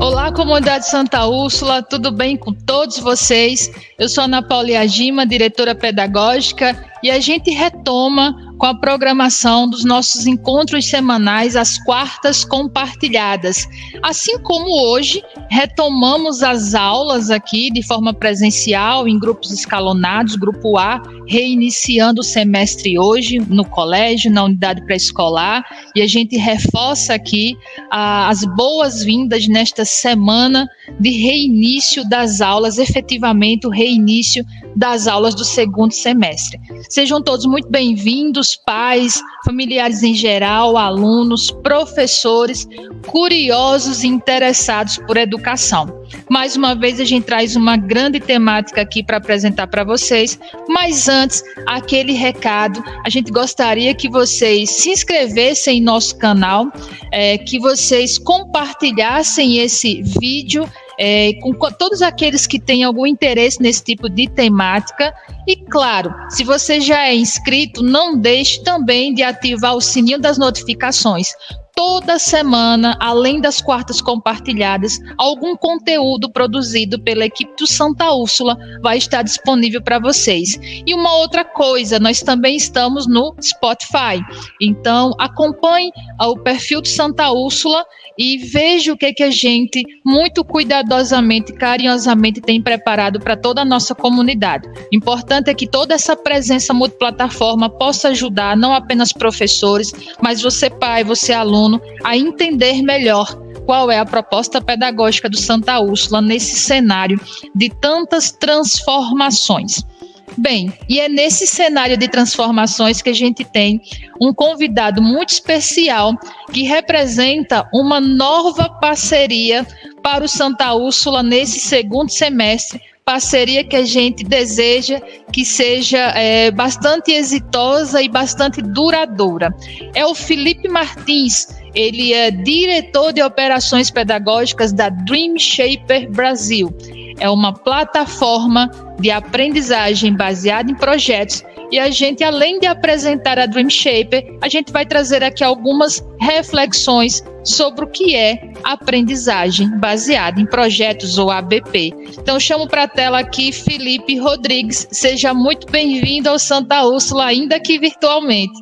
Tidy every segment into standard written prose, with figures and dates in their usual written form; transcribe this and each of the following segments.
Olá, comunidade Santa Úrsula, tudo bem com todos vocês? Eu sou Ana Paula Iagima, diretora pedagógica, e a gente retoma com a programação dos nossos encontros semanais, às quartas compartilhadas. Assim como hoje, retomamos as aulas aqui de forma presencial, em grupos escalonados, grupo A, reiniciando o semestre hoje no colégio, na unidade pré-escolar, e a gente reforça aqui as boas-vindas nesta semana de reinício das aulas, efetivamente o reinício das aulas do segundo semestre. Sejam todos muito bem-vindos, pais, familiares em geral, alunos, professores, curiosos e interessados por educação. Mais uma vez a gente traz uma grande temática aqui para apresentar para vocês, mas antes, aquele recado, a gente gostaria que vocês se inscrevessem em nosso canal, que vocês compartilhassem esse vídeo com todos aqueles que têm algum interesse nesse tipo de temática. E claro, se você já é inscrito, não deixe também de ativar o sininho das notificações. Toda semana, além das quartas compartilhadas, algum conteúdo produzido pela equipe do Santa Úrsula vai estar disponível para vocês. E uma outra coisa, nós também estamos no Spotify. Então, acompanhe o perfil do Santa Úrsula e veja o que a gente, muito cuidadosamente, carinhosamente, tem preparado para toda a nossa comunidade. O importante é que toda essa presença multiplataforma possa ajudar não apenas professores, mas você pai, você aluno, a entender melhor qual é a proposta pedagógica do Santa Úrsula nesse cenário de tantas transformações. Bem, e é nesse cenário de transformações que a gente tem um convidado muito especial que representa uma nova parceria para o Santa Úrsula nesse segundo semestre, parceria que a gente deseja que seja bastante exitosa e bastante duradoura. É o Felipe Martins, ele é diretor de operações pedagógicas da Dream Shaper Brasil. É uma plataforma de aprendizagem baseada em projetos e a gente, além de apresentar a Dream Shaper, a gente vai trazer aqui algumas reflexões sobre o que é aprendizagem baseada em projetos ou ABP. Então, chamo para a tela aqui Felipe Rodrigues. Seja muito bem-vindo ao Santa Úrsula, ainda que virtualmente.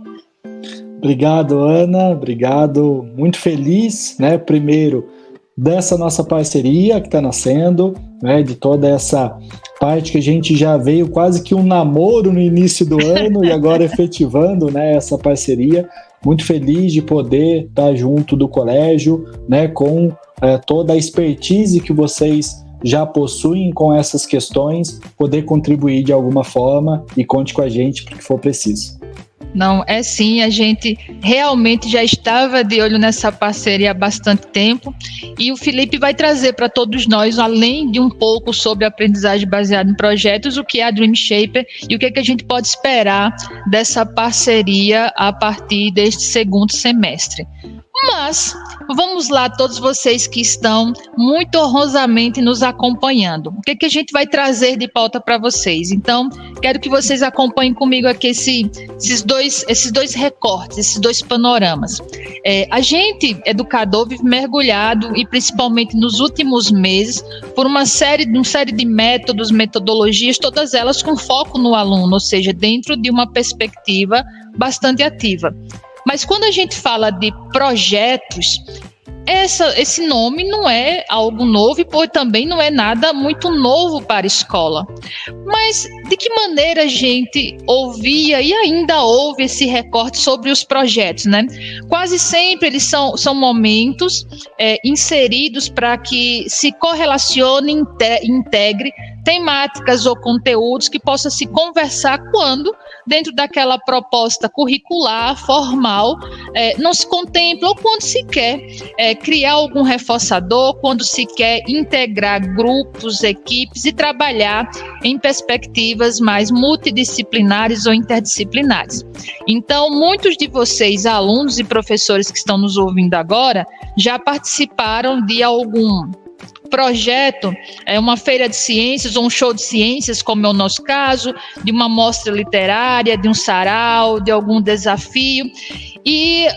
Obrigado, Ana. Obrigado. Muito feliz, primeiro, dessa nossa parceria que está nascendo, de toda essa parte que a gente já veio quase que um namoro no início do ano e agora efetivando, essa parceria. Muito feliz de poder estar junto do colégio, com toda a expertise que vocês já possuem com essas questões, poder contribuir de alguma forma e conte com a gente para o que for preciso. Não, é sim, a gente realmente já estava de olho nessa parceria há bastante tempo e o Felipe vai trazer para todos nós, além de um pouco sobre aprendizagem baseada em projetos, o que é a Dream Shaper e o que a gente pode esperar dessa parceria a partir deste segundo semestre. Mas, vamos lá, todos vocês que estão muito honrosamente nos acompanhando. O que a gente vai trazer de pauta para vocês? Então, quero que vocês acompanhem comigo aqui esses dois recortes, esses dois panoramas. A gente, educador, vive mergulhado, e principalmente nos últimos meses, por uma série de métodos, metodologias, todas elas com foco no aluno, ou seja, dentro de uma perspectiva bastante ativa. Mas quando a gente fala de projetos, esse nome não é algo novo e também não é nada muito novo para a escola. Mas de que maneira a gente ouvia e ainda ouve esse recorte sobre os projetos, Quase sempre eles são momentos inseridos para que se correlacione e integre temáticas ou conteúdos que possa se conversar quando, dentro daquela proposta curricular, formal, não se contempla, ou quando se quer criar algum reforçador, quando se quer integrar grupos, equipes e trabalhar em perspectivas mais multidisciplinares ou interdisciplinares. Então, muitos de vocês, alunos e professores que estão nos ouvindo agora, já participaram de algum projeto, uma feira de ciências ou um show de ciências, como é o nosso caso, de uma mostra literária, de um sarau, de algum desafio, e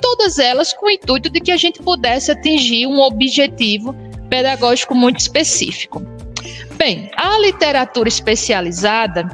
todas elas com o intuito de que a gente pudesse atingir um objetivo pedagógico muito específico. Bem, a literatura especializada,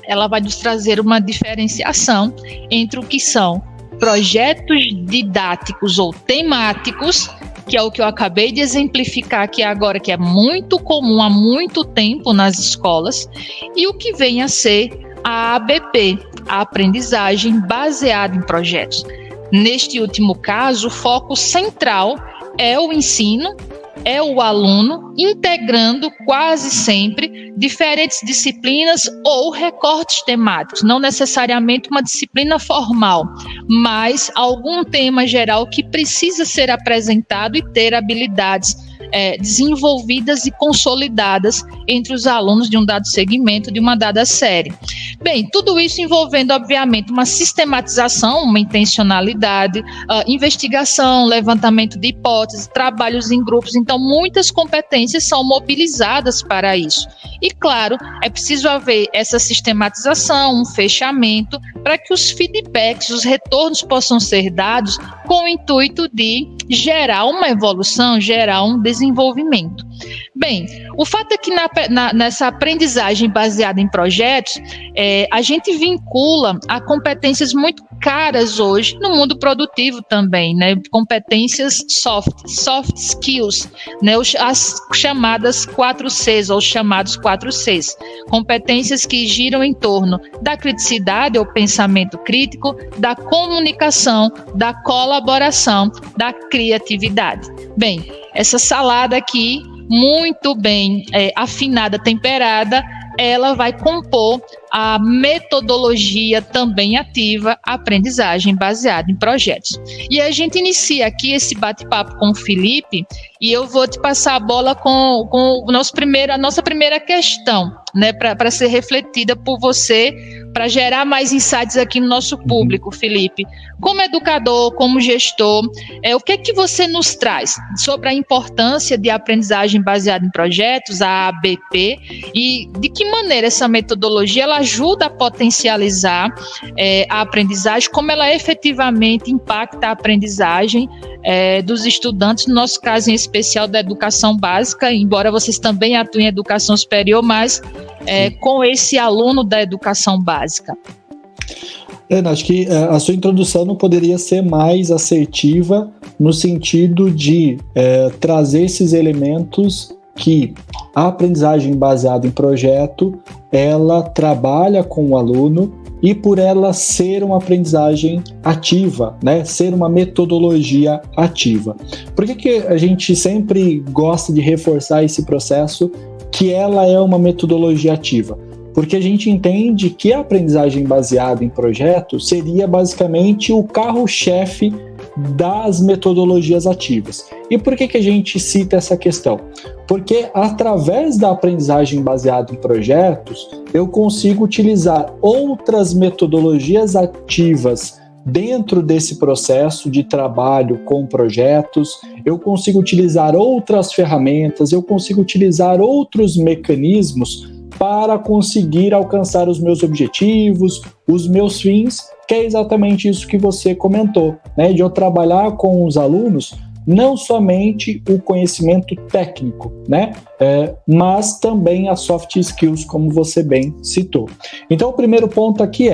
ela vai nos trazer uma diferenciação entre o que são projetos didáticos ou temáticos, que é o que eu acabei de exemplificar aqui agora, que é muito comum há muito tempo nas escolas, e o que vem a ser a ABP, a aprendizagem baseada em projetos. Neste último caso, o foco central é o ensino, é o aluno integrando quase sempre diferentes disciplinas ou recortes temáticos, não necessariamente uma disciplina formal, mas algum tema geral que precisa ser apresentado e ter habilidades desenvolvidas e consolidadas entre os alunos de um dado segmento, de uma dada série. Bem, tudo isso envolvendo, obviamente, uma sistematização, uma intencionalidade, investigação, levantamento de hipóteses, trabalhos em grupos. Então, muitas competências são mobilizadas para isso. E, claro, é preciso haver essa sistematização, um fechamento, para que os feedbacks, os retornos possam ser dados com o intuito de gerar uma evolução, gerar um desenvolvimento. Bem, o fato é que nessa aprendizagem baseada em projetos, a gente vincula a competências muito caras hoje no mundo produtivo também, né? Competências soft skills, né? As chamadas 4Cs ou chamados 4Cs, competências que giram em torno da criticidade ou pensamento crítico, da comunicação, da colaboração, da criatividade. Bem, essa salada aqui, muito bem afinada, temperada, ela vai compor a metodologia também ativa, aprendizagem baseada em projetos. E a gente inicia aqui esse bate-papo com o Felipe, e eu vou te passar a bola com a nossa primeira questão, né, para ser refletida por você, para gerar mais insights aqui no nosso público, Felipe. Como educador, como gestor, o que é que você nos traz sobre a importância de aprendizagem baseada em projetos, a ABP, e de que maneira essa metodologia ela ajuda a potencializar a aprendizagem, como ela efetivamente impacta a aprendizagem dos estudantes, no nosso caso em especial da educação básica, embora vocês também atuem em educação superior, mas com esse aluno da educação básica. Ana, acho que a sua introdução não poderia ser mais assertiva no sentido de trazer esses elementos que a aprendizagem baseada em projeto, ela trabalha com o aluno e por ela ser uma aprendizagem ativa, né? Ser uma metodologia ativa. Por que a gente sempre gosta de reforçar esse processo que ela é uma metodologia ativa? Porque a gente entende que a aprendizagem baseada em projeto seria basicamente o carro-chefe das metodologias ativas. E por que a gente cita essa questão? Porque através da aprendizagem baseada em projetos, eu consigo utilizar outras metodologias ativas dentro desse processo de trabalho com projetos, eu consigo utilizar outras ferramentas, eu consigo utilizar outros mecanismos para conseguir alcançar os meus objetivos, os meus fins, que é exatamente isso que você comentou, né? De eu trabalhar com os alunos não somente o conhecimento técnico, né? Mas também as soft skills, como você bem citou. Então, o primeiro ponto aqui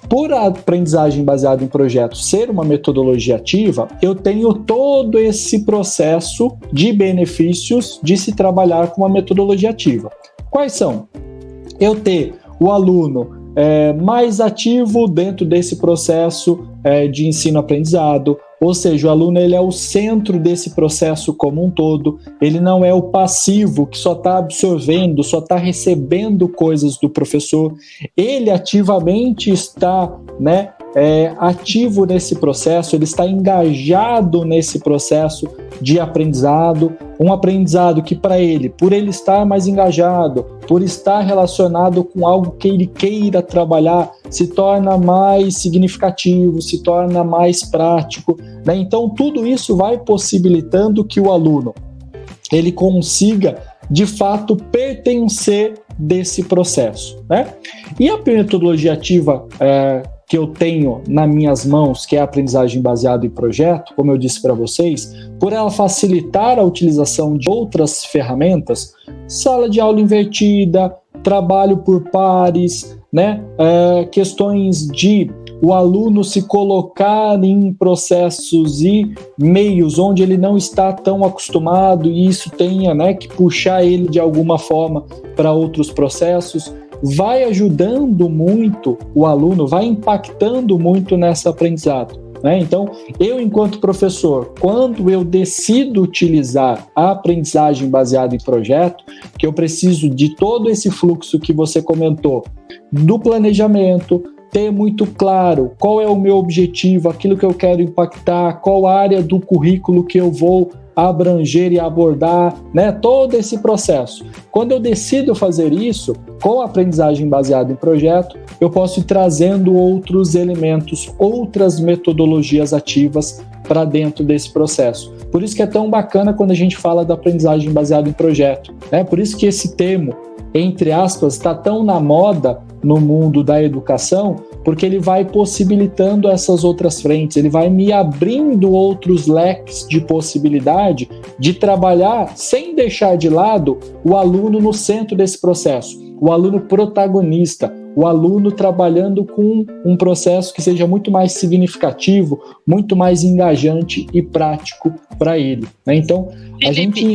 por a aprendizagem baseada em projetos ser uma metodologia ativa, eu tenho todo esse processo de benefícios de se trabalhar com uma metodologia ativa. Quais são? Eu ter o aluno mais ativo dentro desse processo de ensino-aprendizado, ou seja, o aluno ele é o centro desse processo como um todo, ele não é o passivo que só está absorvendo, só está recebendo coisas do professor, ele ativamente está, né, ativo nesse processo, ele está engajado nesse processo de aprendizado, um aprendizado que para ele, por ele estar mais engajado, por estar relacionado com algo que ele queira trabalhar, se torna mais significativo, se torna mais prático, né? Então tudo isso vai possibilitando que o aluno ele consiga de fato pertencer desse processo, né? E a metodologia ativa que eu tenho nas minhas mãos, que é a aprendizagem baseada em projeto, como eu disse para vocês, por ela facilitar a utilização de outras ferramentas, sala de aula invertida, trabalho por pares, né? Questões de o aluno se colocar em processos e meios onde ele não está tão acostumado e isso tenha, né, que puxar ele de alguma forma para outros processos, vai ajudando muito o aluno, vai impactando muito nessa aprendizado, né? Então, eu enquanto professor, quando eu decido utilizar a aprendizagem baseada em projeto, que eu preciso de todo esse fluxo que você comentou, do planejamento, ter muito claro qual é o meu objetivo, aquilo que eu quero impactar, qual área do currículo que eu vou abranger e abordar, né? Todo esse processo. Quando eu decido fazer isso, com a aprendizagem baseada em projeto, eu posso ir trazendo outros elementos, outras metodologias ativas para dentro desse processo. Por isso que é tão bacana quando a gente fala da aprendizagem baseada em projeto, né? Por isso que esse termo, entre aspas, está tão na moda no mundo da educação, porque ele vai possibilitando essas outras frentes, ele vai me abrindo outros leques de possibilidade de trabalhar sem deixar de lado o aluno no centro desse processo, o aluno protagonista, o aluno trabalhando com um processo que seja muito mais significativo, muito mais engajante e prático para ele, né? Então, Felipe,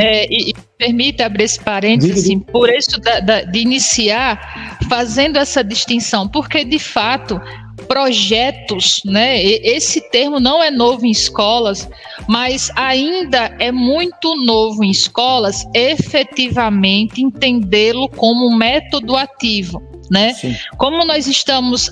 permita abrir esse parênteses, assim, por isso de iniciar fazendo essa distinção, porque de fato projetos, né? Esse termo não é novo em escolas, mas ainda é muito novo em escolas efetivamente entendê-lo como um método ativo, né? Sim. Como nós estamos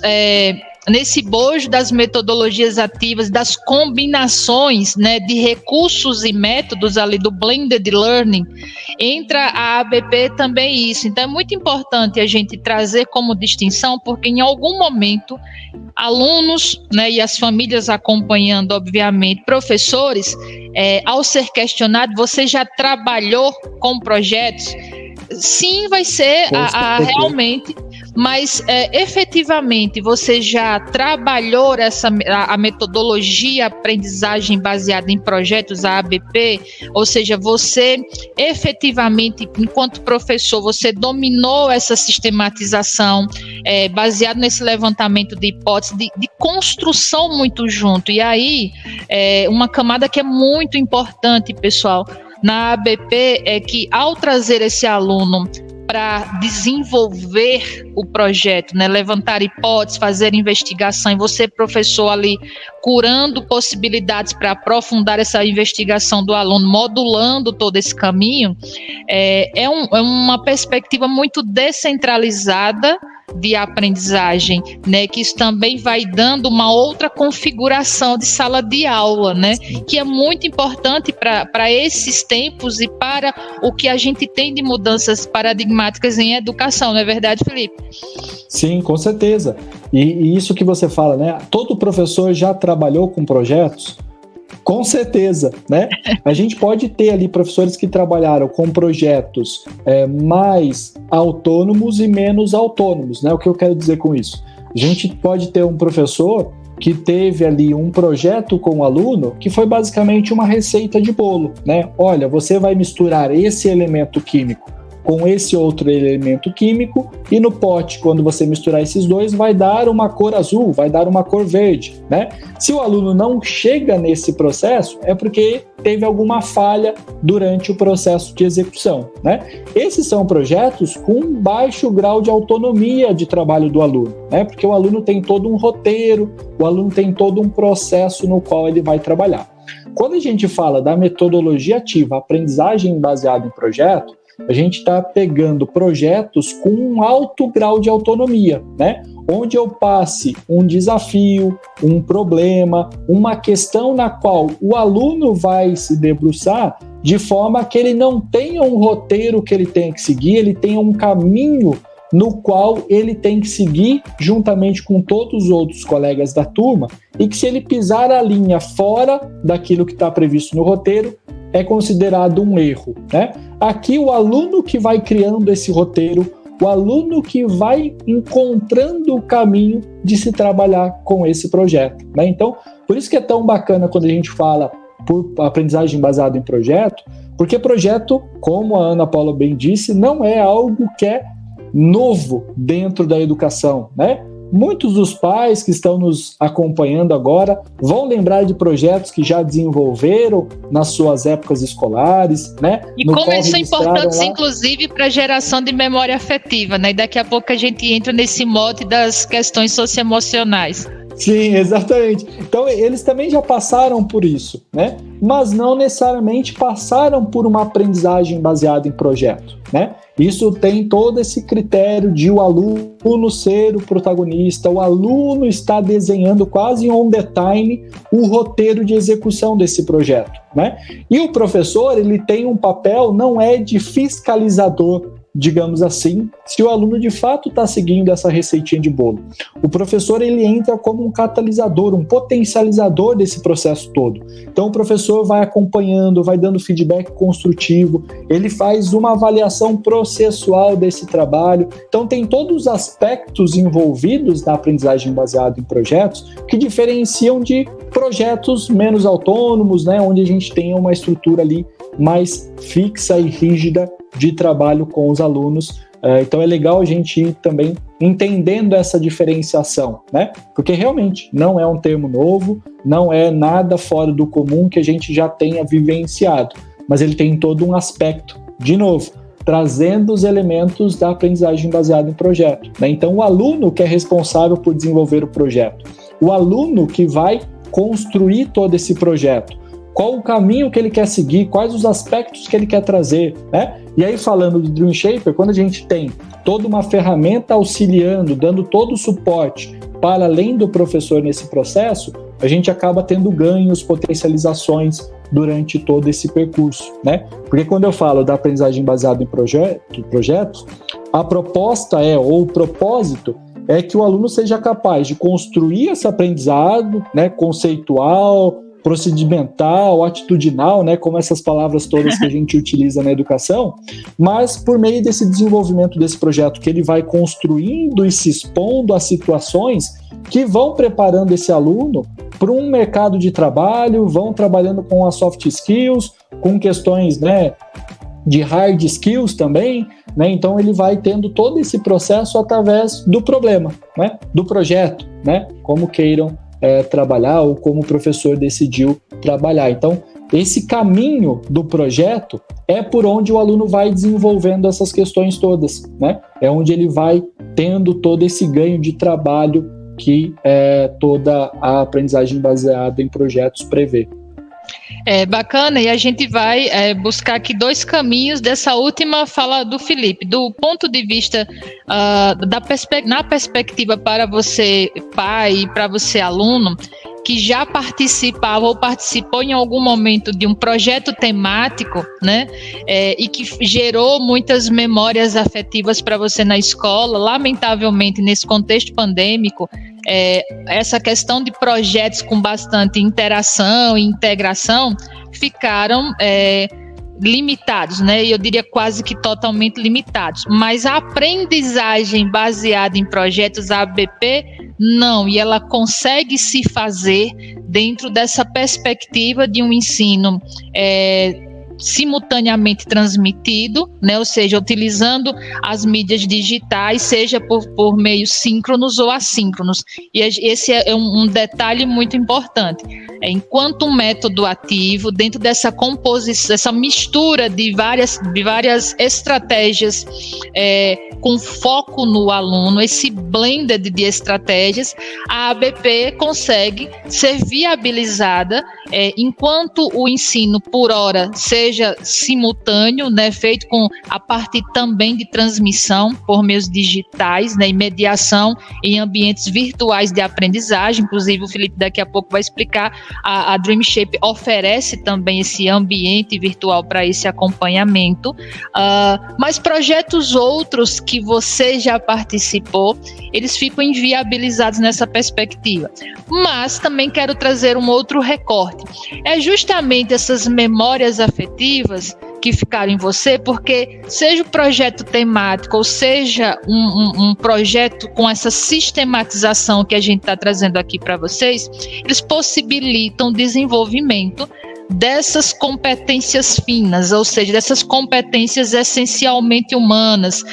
nesse bojo das metodologias ativas, das combinações, né, de recursos e métodos ali do blended learning, entra a ABP também isso. Então é muito importante a gente trazer como distinção, porque em algum momento alunos, né, e as famílias acompanhando, obviamente, professores, ao ser questionado, você já trabalhou com projetos? Sim, vai ser realmente, mas efetivamente você já trabalhou a metodologia aprendizagem baseada em projetos, a ABP, ou seja, você efetivamente, enquanto professor, você dominou essa sistematização baseado nesse levantamento de hipóteses, de construção muito junto. E aí, uma camada que é muito importante, pessoal, na ABP é que ao trazer esse aluno para desenvolver o projeto, né, levantar hipóteses, fazer investigação, e você, professor, ali curando possibilidades para aprofundar essa investigação do aluno, modulando todo esse caminho, é uma perspectiva muito descentralizada de aprendizagem, né, que isso também vai dando uma outra configuração de sala de aula, né, que é muito importante para esses tempos e para o que a gente tem de mudanças paradigmáticas em educação, não é verdade, Felipe? Sim, com certeza. E isso que você fala, né, todo professor já trabalhou com projetos? Com certeza, né? A gente pode ter ali professores que trabalharam com projetos mais autônomos e menos autônomos, né? O que eu quero dizer com isso? A gente pode ter um professor que teve ali um projeto com o aluno que foi basicamente uma receita de bolo, né? Olha, você vai misturar esse elemento químico com esse outro elemento químico e no pote, quando você misturar esses dois, vai dar uma cor azul, vai dar uma cor verde, né? Se o aluno não chega nesse processo, é porque teve alguma falha durante o processo de execução, né? Esses são projetos com baixo grau de autonomia de trabalho do aluno, né? Porque o aluno tem todo um roteiro, o aluno tem todo um processo no qual ele vai trabalhar. Quando a gente fala da metodologia ativa, aprendizagem baseada em projeto, a gente está pegando projetos com um alto grau de autonomia, né? Onde eu passe um desafio, um problema, uma questão na qual o aluno vai se debruçar de forma que ele não tenha um roteiro que ele tenha que seguir, ele tenha um caminho no qual ele tem que seguir juntamente com todos os outros colegas da turma e que se ele pisar a linha fora daquilo que está previsto no roteiro, é considerado um erro, né? Aqui o aluno que vai criando esse roteiro, o aluno que vai encontrando o caminho de se trabalhar com esse projeto, né? Então, por isso que é tão bacana quando a gente fala por aprendizagem baseada em projeto, porque projeto, como a Ana Paula bem disse, não é algo que é novo dentro da educação, né? Muitos dos pais que estão nos acompanhando agora vão lembrar de projetos que já desenvolveram nas suas épocas escolares, né? E como eles são importantes, inclusive, para a geração de memória afetiva, né? E daqui a pouco a gente entra nesse mote das questões socioemocionais. Sim, exatamente. Então, eles também já passaram por isso, né? Mas não necessariamente passaram por uma aprendizagem baseada em projeto, né? Isso tem todo esse critério de o aluno ser o protagonista, o aluno está desenhando quase on the time o roteiro de execução desse projeto, né? E o professor, ele tem um papel, não é de fiscalizador, digamos assim, se o aluno de fato está seguindo essa receitinha de bolo. O professor, ele entra como um catalisador, um potencializador desse processo todo. Então o professor vai acompanhando, vai dando feedback construtivo, ele faz uma avaliação processual desse trabalho. Então tem todos os aspectos envolvidos na aprendizagem baseada em projetos que diferenciam de projetos menos autônomos, né, onde a gente tem uma estrutura ali mais fixa e rígida de trabalho com os alunos. Então é legal a gente ir também entendendo essa diferenciação, né? Porque realmente não é um termo novo, não é nada fora do comum que a gente já tenha vivenciado, mas ele tem todo um aspecto, de novo, trazendo os elementos da aprendizagem baseada em projeto, né? Então o aluno que é responsável por desenvolver o projeto, o aluno que vai construir todo esse projeto, qual o caminho que ele quer seguir, quais os aspectos que ele quer trazer, né? E aí, falando do Dream Shaper, quando a gente tem toda uma ferramenta auxiliando, dando todo o suporte para além do professor nesse processo, a gente acaba tendo ganhos, potencializações durante todo esse percurso, né? Porque quando eu falo da aprendizagem baseada em projetos, a proposta ou o propósito é que o aluno seja capaz de construir esse aprendizado, né, conceitual, procedimental, atitudinal, né, como essas palavras todas que a gente utiliza na educação, mas por meio desse desenvolvimento desse projeto que ele vai construindo e se expondo a situações que vão preparando esse aluno para um mercado de trabalho, vão trabalhando com as soft skills, com questões, né, de hard skills também, né? Então ele vai tendo todo esse processo através do problema, né, do projeto, né, como queiram trabalhar ou como o professor decidiu trabalhar. Então, esse caminho do projeto é por onde o aluno vai desenvolvendo essas questões todas, né? É onde ele vai tendo todo esse ganho de trabalho que toda a aprendizagem baseada em projetos prevê. Bacana, e a gente vai buscar aqui dois caminhos dessa última fala do Felipe, do ponto de vista na perspectiva para você pai e para você aluno, que já participava ou participou em algum momento de um projeto temático, né, e que gerou muitas memórias afetivas para você na escola. Lamentavelmente, nesse contexto pandêmico, essa questão de projetos com bastante interação e integração ficaram limitados, né? Eu diria quase que totalmente limitados. Mas a aprendizagem baseada em projetos ABP, não. E ela consegue se fazer dentro dessa perspectiva de um ensino simultaneamente transmitido, né? Ou seja, utilizando as mídias digitais, seja por meios síncronos ou assíncronos. E esse é um detalhe muito importante. Enquanto um método ativo, dentro dessa composição, essa mistura de várias estratégias com foco no aluno, esse blended de estratégias, a ABP consegue ser viabilizada enquanto o ensino por hora seja simultâneo, né, feito com a parte também de transmissão por meios digitais, né, e mediação em ambientes virtuais de aprendizagem. Inclusive o Felipe daqui a pouco vai explicar, a Dream Shaper oferece também esse ambiente virtual para esse acompanhamento, mas projetos outros que você já participou, eles ficam inviabilizados nessa perspectiva. Mas também quero trazer um outro recorte. É justamente essas memórias afetivas que ficaram em você, porque seja o projeto temático ou seja um projeto com essa sistematização que a gente está trazendo aqui para vocês, eles possibilitam o desenvolvimento dessas competências finas, ou seja, dessas competências essencialmente humanas,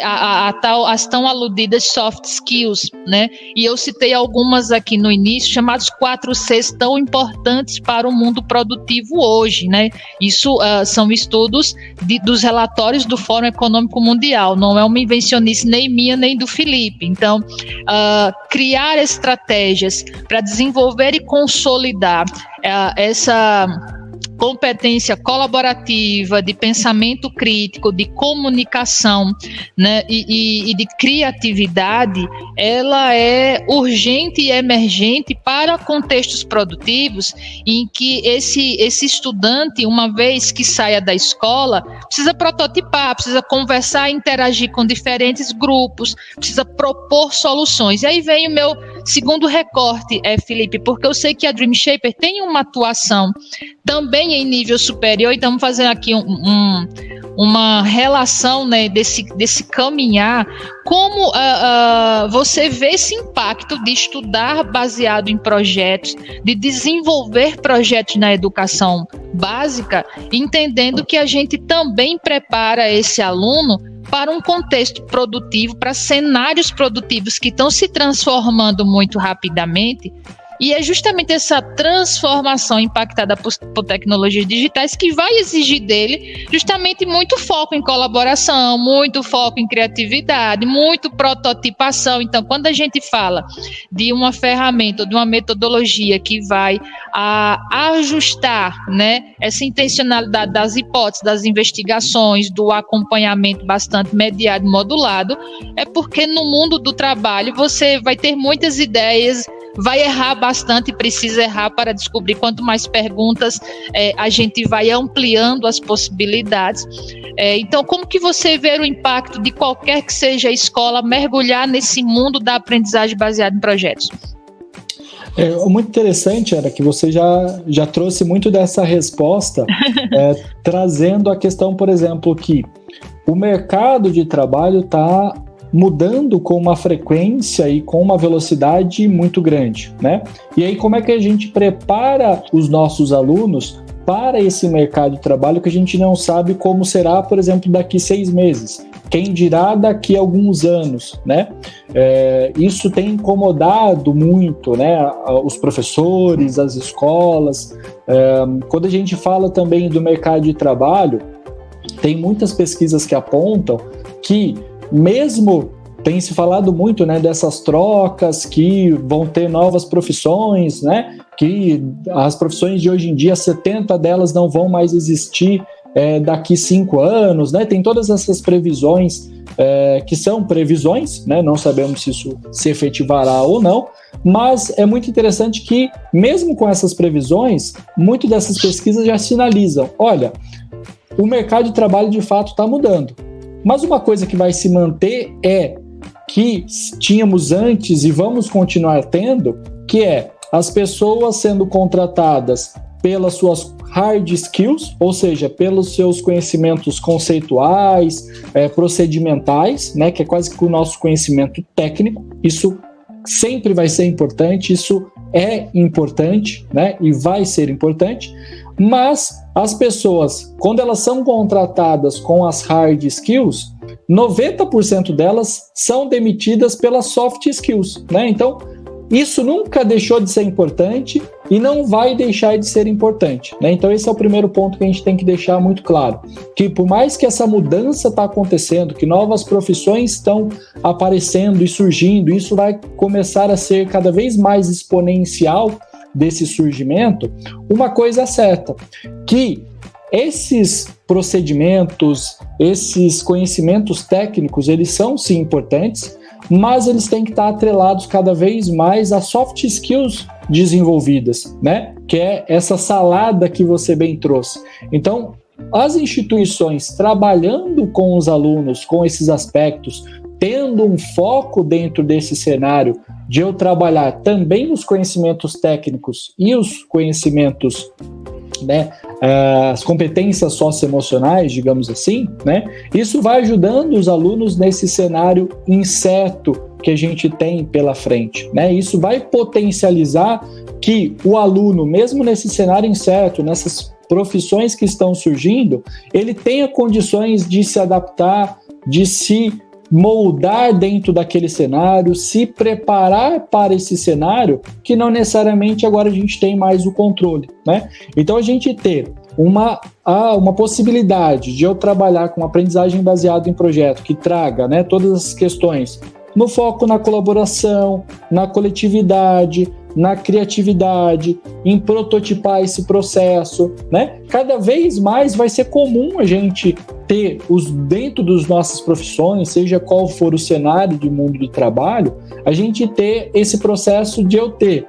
as tão aludidas soft skills, né? E eu citei algumas aqui no início, chamados 4 Cs tão importantes para o mundo produtivo hoje, né? Isso são estudos dos relatórios do Fórum Econômico Mundial, não é uma invencionice nem minha nem do Felipe. Então, criar estratégias para desenvolver e consolidar essa competência colaborativa, de pensamento crítico, de comunicação, né, e de criatividade, ela é urgente e emergente para contextos produtivos em que esse estudante, uma vez que saia da escola, precisa prototipar, precisa conversar, interagir com diferentes grupos, precisa propor soluções. E aí vem o meu segundo recorte, Felipe, porque eu sei que a Dream Shaper tem uma atuação também em nível superior, e estamos fazendo aqui uma relação, né, desse caminhar. Como você vê esse impacto de estudar baseado em projetos, de desenvolver projetos na educação básica, entendendo que a gente também prepara esse aluno para um contexto produtivo, para cenários produtivos que estão se transformando muito rapidamente. E é justamente essa transformação impactada por tecnologias digitais que vai exigir dele justamente muito foco em colaboração, muito foco em criatividade, muito prototipação. Então, quando a gente fala de uma ferramenta, de uma metodologia que vai ajustar, né, essa intencionalidade das hipóteses, das investigações, do acompanhamento bastante mediado e modulado, é porque no mundo do trabalho você vai ter muitas ideias, vai errar bastante, precisa errar para descobrir. Quanto mais perguntas, a gente vai ampliando as possibilidades. Então, como que você vê o impacto de qualquer que seja a escola mergulhar nesse mundo da aprendizagem baseada em projetos? Muito interessante, Ana, que você já trouxe muito dessa resposta, trazendo a questão, por exemplo, que o mercado de trabalho está mudando com uma frequência e com uma velocidade muito grande, né? E aí, como é que a gente prepara os nossos alunos para esse mercado de trabalho que a gente não sabe como será, por exemplo, daqui 6 meses? Quem dirá daqui a alguns anos, né? Isso tem incomodado muito, né, os professores, as escolas. Quando a gente fala também do mercado de trabalho, tem muitas pesquisas que apontam que mesmo tem se falado muito, né, dessas trocas, que vão ter novas profissões, né, que as profissões de hoje em dia, 70 delas não vão mais existir daqui 5 anos, né, tem todas essas previsões que são previsões, né, não sabemos se isso se efetivará ou não, mas é muito interessante que, mesmo com essas previsões, muito dessas pesquisas já sinalizam, olha, o mercado de trabalho de fato está mudando. Mas uma coisa que vai se manter é que tínhamos antes e vamos continuar tendo, que é as pessoas sendo contratadas pelas suas hard skills, ou seja, pelos seus conhecimentos conceituais, procedimentais, né, que é quase que o nosso conhecimento técnico. Isso sempre vai ser importante, isso é importante, né, e vai ser importante, mas as pessoas, quando elas são contratadas com as hard skills, 90% delas são demitidas pelas soft skills, né? Então, isso nunca deixou de ser importante e não vai deixar de ser importante, né? Então, esse é o primeiro ponto que a gente tem que deixar muito claro, que por mais que essa mudança está acontecendo, que novas profissões estão aparecendo e surgindo, isso vai começar a ser cada vez mais exponencial desse surgimento, uma coisa é certa, que esses procedimentos, esses conhecimentos técnicos, eles são sim importantes, mas eles têm que estar atrelados cada vez mais a soft skills desenvolvidas, né? Que é essa salada que você bem trouxe. Então, as instituições trabalhando com os alunos, com esses aspectos, tendo um foco dentro desse cenário de eu trabalhar também os conhecimentos técnicos e os conhecimentos, né, as competências socioemocionais, digamos assim, né? Isso vai ajudando os alunos nesse cenário incerto que a gente tem pela frente, né? Isso vai potencializar que o aluno, mesmo nesse cenário incerto, nessas profissões que estão surgindo, ele tenha condições de se adaptar, de se moldar dentro daquele cenário, se preparar para esse cenário, que não necessariamente agora a gente tem mais o controle, né? Então a gente ter uma possibilidade de eu trabalhar com aprendizagem baseada em projeto que traga, né, todas as questões no foco na colaboração, na coletividade, na criatividade, em prototipar esse processo, né? Cada vez mais vai ser comum a gente ter dentro das nossas profissões, seja qual for o cenário de mundo de trabalho, a gente ter esse processo de eu ter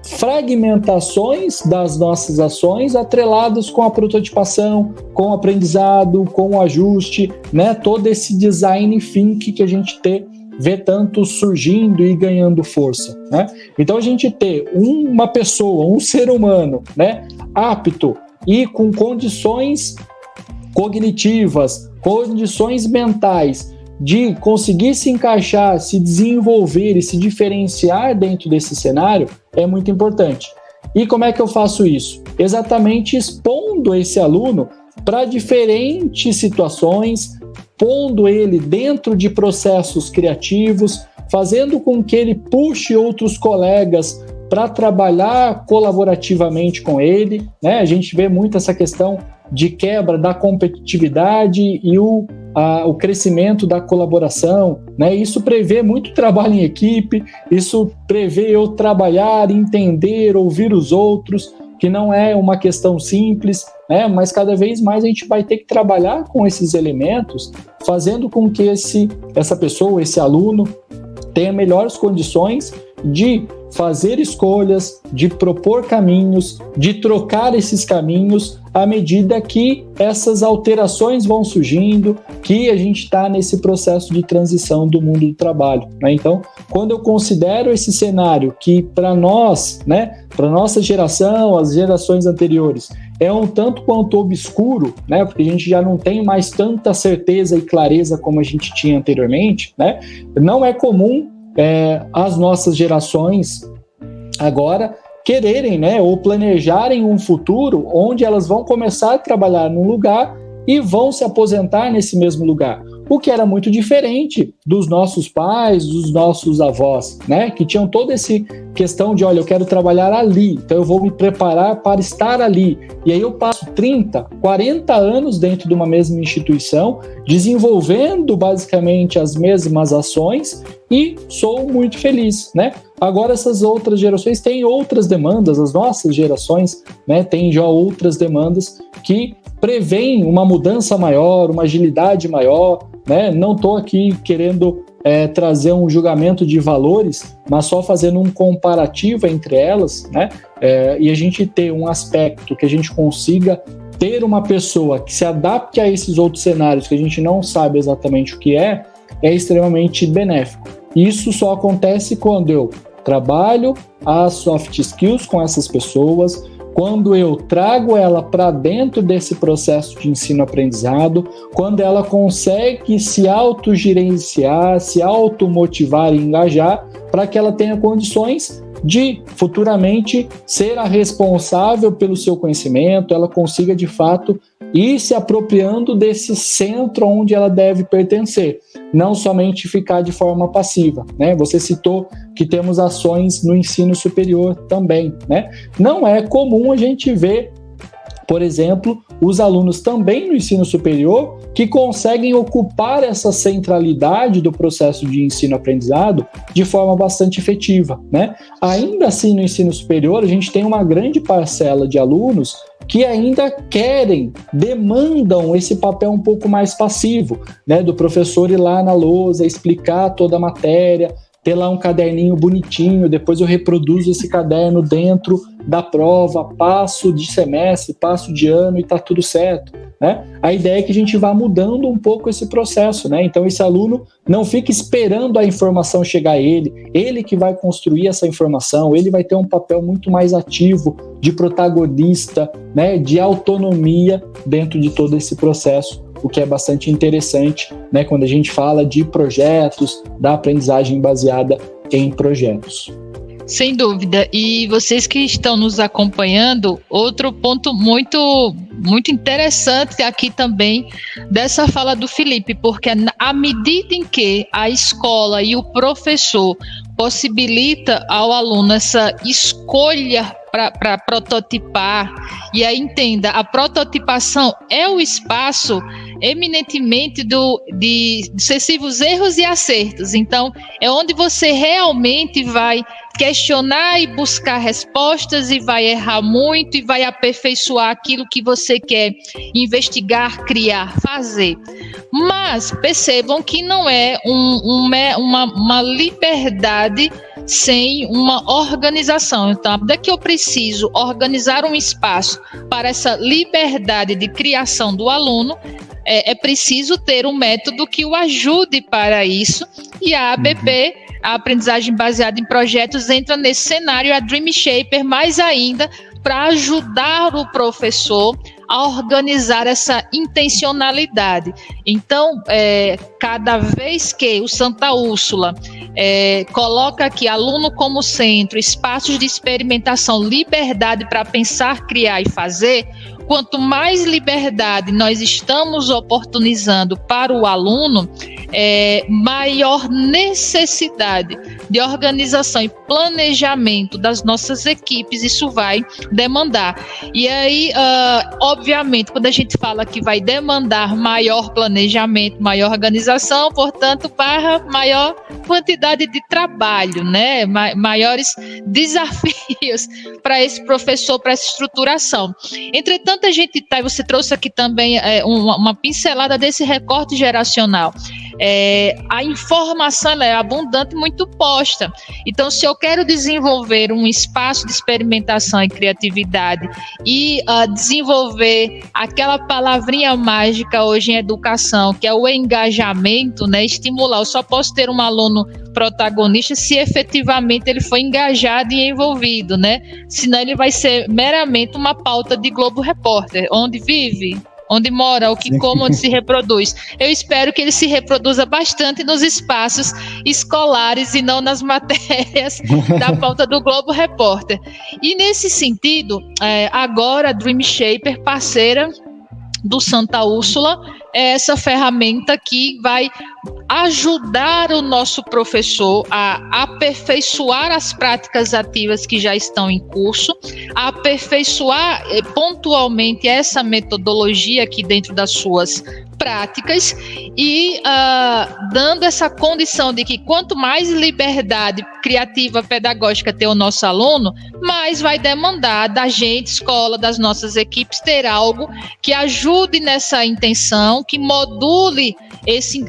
fragmentações das nossas ações atreladas com a prototipação, com o aprendizado, com o ajuste, né? Todo esse design thinking que a gente vê tanto surgindo e ganhando força, né? Então a gente ter uma pessoa, um ser humano, né, apto e com condições cognitivas, condições mentais de conseguir se encaixar, se desenvolver e se diferenciar dentro desse cenário é muito importante. E como é que eu faço isso? Exatamente expondo esse aluno para diferentes situações, pondo ele dentro de processos criativos, fazendo com que ele puxe outros colegas para trabalhar colaborativamente com ele, né? A gente vê muito essa questão de quebra da competitividade e o crescimento da colaboração, né? Isso prevê muito trabalho em equipe, isso prevê eu trabalhar, entender, ouvir os outros, que não é uma questão simples, né? Mas cada vez mais a gente vai ter que trabalhar com esses elementos, fazendo com que essa pessoa, esse aluno, tenha melhores condições de fazer escolhas, de propor caminhos, de trocar esses caminhos à medida que essas alterações vão surgindo, que a gente está nesse processo de transição do mundo do trabalho, né? Então, quando eu considero esse cenário que para nós, né, para nossa geração, as gerações anteriores, é um tanto quanto obscuro, né, porque a gente já não tem mais tanta certeza e clareza como a gente tinha anteriormente, né? Não é comum as nossas gerações agora quererem, né, ou planejarem um futuro onde elas vão começar a trabalhar num lugar e vão se aposentar nesse mesmo lugar. O que era muito diferente dos nossos pais, dos nossos avós, né, que tinham toda essa questão de, olha, eu quero trabalhar ali, então eu vou me preparar para estar ali. E aí eu passo 30, 40 anos dentro de uma mesma instituição, desenvolvendo basicamente as mesmas ações e sou muito feliz, né? Agora essas outras gerações têm outras demandas, as nossas gerações, né, têm já outras demandas que prevêem uma mudança maior, uma agilidade maior, né? Não estou aqui querendo trazer um julgamento de valores, mas só fazendo um comparativo entre elas, né? E a gente ter um aspecto que a gente consiga ter uma pessoa que se adapte a esses outros cenários que a gente não sabe exatamente o que é extremamente benéfico. Isso só acontece quando eu trabalho as soft skills com essas pessoas, quando eu trago ela para dentro desse processo de ensino-aprendizado, quando ela consegue se autogerenciar, se automotivar e engajar, para que ela tenha condições de futuramente ser a responsável pelo seu conhecimento, ela consiga de fato ir se apropriando desse centro onde ela deve pertencer, não somente ficar de forma passiva, né? Você citou que temos ações no ensino superior também, né? Não é comum a gente ver, por exemplo, os alunos também no ensino superior que conseguem ocupar essa centralidade do processo de ensino-aprendizado de forma bastante efetiva, né? Ainda assim, no ensino superior, a gente tem uma grande parcela de alunos que ainda querem, demandam esse papel um pouco mais passivo, né? Do professor ir lá na lousa, explicar toda a matéria, ter lá um caderninho bonitinho, depois eu reproduzo esse caderno dentro da prova, passo de semestre, passo de ano e tá tudo certo, né? A ideia é que a gente vá mudando um pouco esse processo, né? Então esse aluno não fica esperando a informação chegar a ele que vai construir essa informação, ele vai ter um papel muito mais ativo, de protagonista, né? De autonomia dentro de todo esse processo, o que é bastante interessante, né? Quando a gente fala de projetos, da aprendizagem baseada em projetos. Sem dúvida. E vocês que estão nos acompanhando, outro ponto muito interessante aqui também dessa fala do Felipe, porque à medida em que a escola e o professor possibilita ao aluno essa escolha para prototipar, e aí entenda, a prototipação é o espaço eminentemente de sucessivos erros e acertos. Então, é onde você realmente vai questionar e buscar respostas e vai errar muito e vai aperfeiçoar aquilo que você quer investigar, criar, fazer. Mas percebam que não é uma liberdade sem uma organização. Então, daqui eu preciso organizar um espaço para essa liberdade de criação do aluno, é preciso ter um método que o ajude para isso, e a ABP, a aprendizagem baseada em projetos, entra nesse cenário, a Dream Shaper mais ainda, para ajudar o professor a organizar essa intencionalidade. Então, cada vez que o Santa Úrsula coloca aqui aluno como centro, espaços de experimentação, liberdade para pensar, criar e fazer, quanto mais liberdade nós estamos oportunizando para o aluno, maior necessidade de organização e planejamento das nossas equipes isso vai demandar. E aí, obviamente, quando a gente fala que vai demandar maior planejamento, maior organização, portanto, para maior quantidade de trabalho, né? Maiores desafios para esse professor, para essa estruturação. Entretanto, a gente você trouxe aqui também uma pincelada desse recorte geracional. A informação é abundante, muito posta. Então, se eu quero desenvolver um espaço de experimentação e criatividade e desenvolver aquela palavrinha mágica hoje em educação, que é o engajamento, né? Estimular. Eu só posso ter um aluno protagonista se efetivamente ele for engajado e envolvido, né? Senão ele vai ser meramente uma pauta de Globo Repórter, onde vive, onde mora, o que come, onde se reproduz. Eu espero que ele se reproduza bastante nos espaços escolares e não nas matérias da pauta do Globo Repórter. E nesse sentido, agora a Dream Shaper, parceira do Santa Úrsula, é essa ferramenta que vai ajudar o nosso professor a aperfeiçoar as práticas ativas que já estão em curso, a aperfeiçoar pontualmente essa metodologia aqui dentro das suas práticas e dando essa condição de que quanto mais liberdade criativa, pedagógica ter o nosso aluno, mais vai demandar da gente, escola, das nossas equipes, ter algo que ajude nessa intenção, que module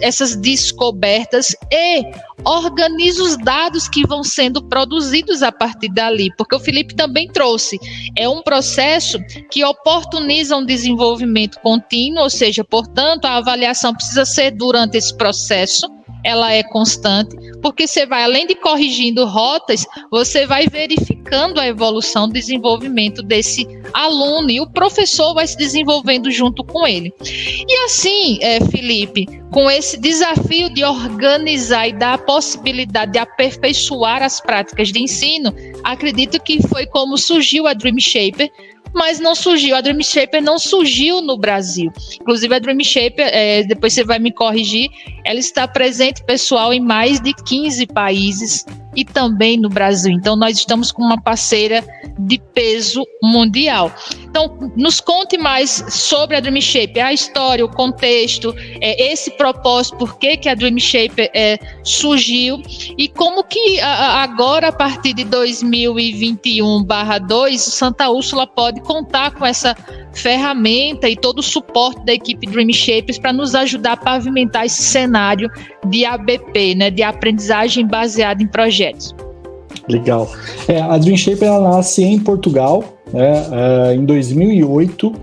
essas descobertas e organize os dados que vão sendo produzidos a partir dali, porque o Felipe também trouxe, é um processo que oportuniza um desenvolvimento contínuo, ou seja, portanto, a avaliação precisa ser durante esse processo, ela é constante, porque você vai, além de corrigindo rotas, você vai verificando a evolução, o desenvolvimento desse aluno, e o professor vai se desenvolvendo junto com ele. E assim, Felipe, com esse desafio de organizar e dar a possibilidade de aperfeiçoar as práticas de ensino, acredito que foi como surgiu a Dream Shaper, mas não surgiu, a Dream Shaper não surgiu no Brasil. Inclusive a Dream Shaper, depois você vai me corrigir, ela está presente, pessoal, em mais de 15 países e também no Brasil. Então nós estamos com uma parceira de peso mundial. Então nos conte mais sobre a Dream Shaper, a história, o contexto, esse propósito, por que a Dream Shaper surgiu e como que agora, a partir de 2021/2, o Santa Úrsula pode contar com essa ferramenta e todo o suporte da equipe Dream Shapers para nos ajudar a pavimentar esse cenário de ABP, né, de aprendizagem baseada em projetos. Legal. A Dream Shaper ela nasce em Portugal, em 2008,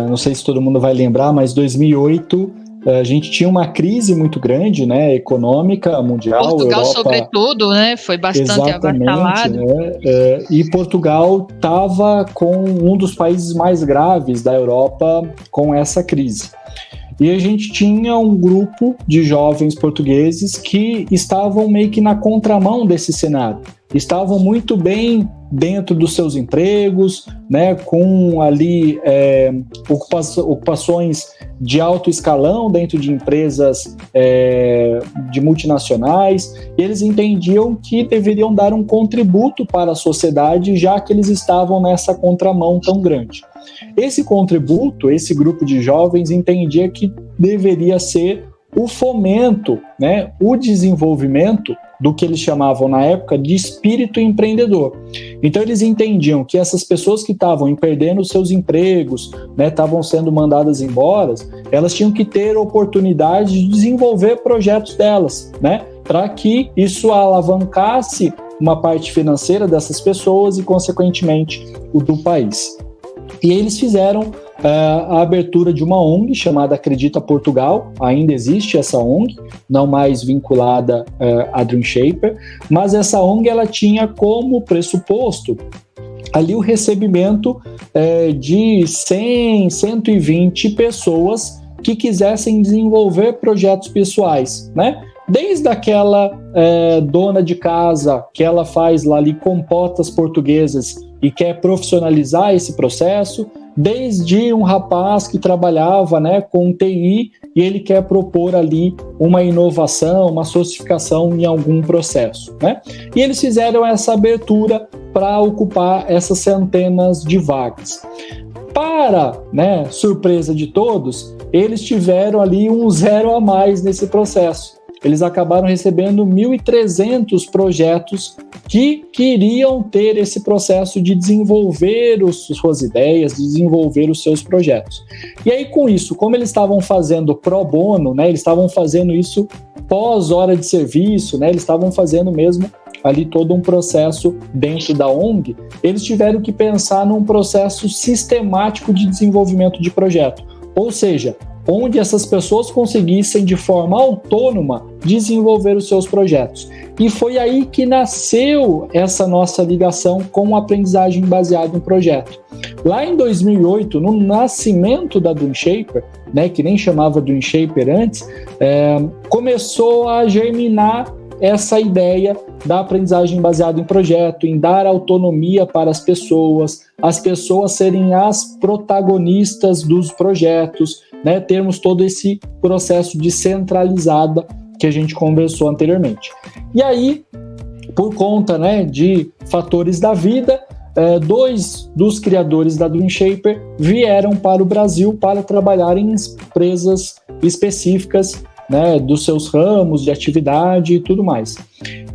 não sei se todo mundo vai lembrar, mas 2008 a gente tinha uma crise muito grande, né, econômica mundial. Portugal, Europa, sobretudo, né, foi bastante avassalado. Né, e Portugal estava com um dos países mais graves da Europa com essa crise. E a gente tinha um grupo de jovens portugueses que estavam meio que na contramão desse cenário. Estavam muito bem dentro dos seus empregos, né, com ali ocupações de alto escalão dentro de empresas de multinacionais. E eles entendiam que deveriam dar um contributo para a sociedade, já que eles estavam nessa contramão tão grande. Esse contributo, esse grupo de jovens entendia que deveria ser o fomento, né, o desenvolvimento do que eles chamavam na época de espírito empreendedor. Então eles entendiam que essas pessoas que estavam perdendo seus empregos, né, estavam sendo mandadas embora, elas tinham que ter oportunidade de desenvolver projetos delas, né, para que isso alavancasse uma parte financeira dessas pessoas e, consequentemente, o do país. E eles fizeram a abertura de uma ONG chamada Acredita Portugal. Ainda existe essa ONG, não mais vinculada a Dream Shaper, mas essa ONG ela tinha como pressuposto ali o recebimento de 100, 120 pessoas que quisessem desenvolver projetos pessoais, né? Desde aquela dona de casa que ela faz lá ali compotas portuguesas e quer profissionalizar esse processo, desde um rapaz que trabalhava, né, com TI e ele quer propor ali uma inovação, uma sofisticação em algum processo, né? E eles fizeram essa abertura para ocupar essas centenas de vagas. Para, né, surpresa de todos, eles tiveram ali um zero a mais nesse processo. Eles acabaram recebendo 1.300 projetos que queriam ter esse processo de desenvolver suas ideias, de desenvolver os seus projetos. E aí, com isso, como eles estavam fazendo pro bono, né, eles estavam fazendo isso pós hora de serviço, né, eles estavam fazendo mesmo ali todo um processo dentro da ONG, eles tiveram que pensar num processo sistemático de desenvolvimento de projeto. Ou seja, onde essas pessoas conseguissem, de forma autônoma, desenvolver os seus projetos. E foi aí que nasceu essa nossa ligação com a aprendizagem baseada em projeto. Lá em 2008, no nascimento da Dream Shaper, né, que nem chamava Dream Shaper antes, começou a germinar essa ideia da aprendizagem baseada em projeto, em dar autonomia para as pessoas serem as protagonistas dos projetos, né, termos todo esse processo descentralizado que a gente conversou anteriormente. E aí, por conta, né, de fatores da vida, dois dos criadores da Dream Shaper vieram para o Brasil para trabalhar em empresas específicas, né, dos seus ramos de atividade e tudo mais.